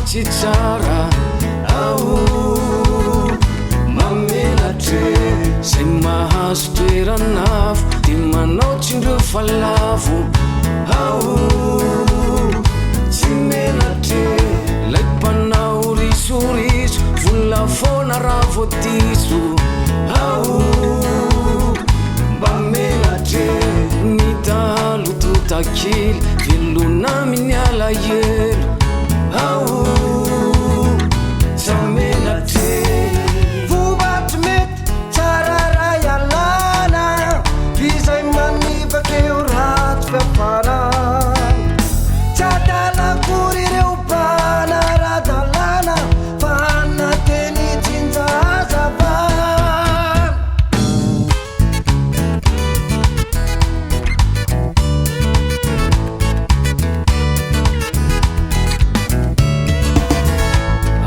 tsy tsara ao mamelatre zay mahazo toeranavo de manao tsindreo falavo ao tsy melatre lay mpanao risoriso volafona raha voadiso ao mba melatre ny talototakely velonaminy alahelo ao sa melatre vobatry mety tsara ray alana izay manivakeo ratsy fiafarana tsy adalakory ireo mpana radalana fa anateny tsinjazavana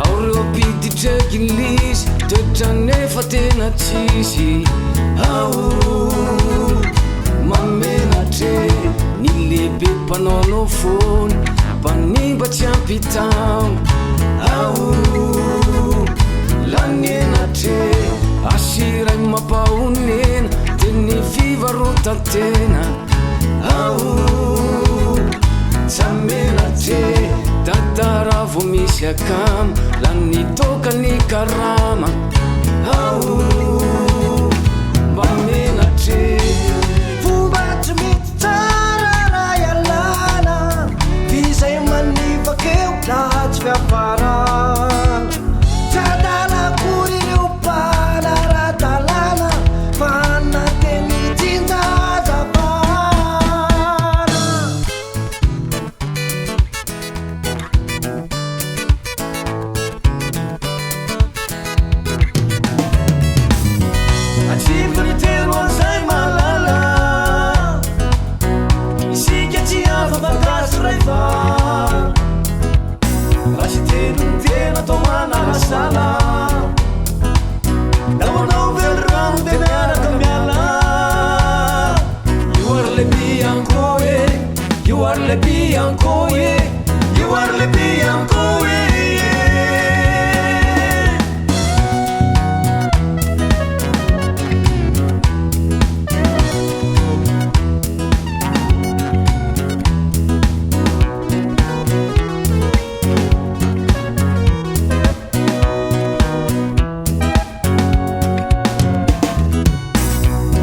ao reo piditrekin'lisy toetranefa tena tsisy ao mamenatre ny lehibe mpanaonao fony mpanimba tsy ampitamo ao lanenatre asiray mampahonena de ny fivarotantena ao tsamenatre tantara vo misy akamo lany tokany karama ao mba menatre vobatry mety tsara ray alana izay manivakeo lahatsy fiafarana tsy adalakory ireo mpana radalana fa anateny tsinjazavana atsivoko ny telo an'izay malala isika tsy afafantasy ray va raha tsy telo ny tena atao manalasala da manao velorano de miaraka miala You are le biancoe, you are le biancoe, you are le biancoe.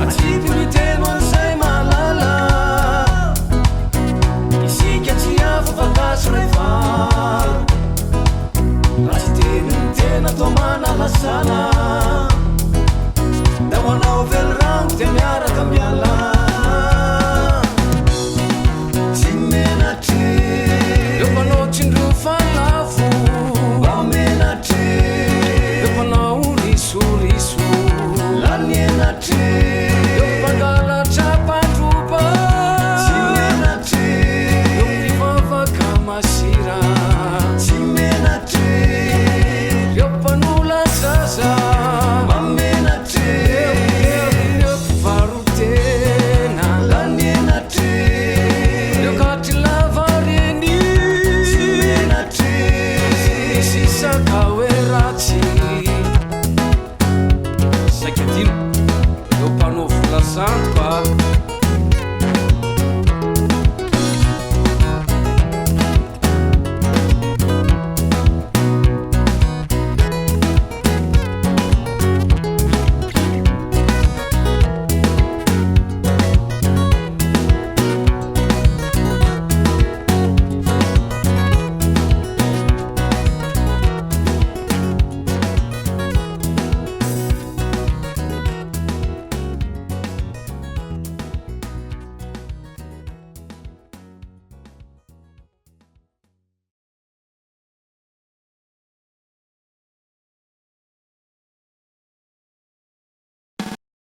atsivoko ny telo an'izay malala isika tsy afafantasy ray va raha tsy telo ny tena atao manalasala da manao velorano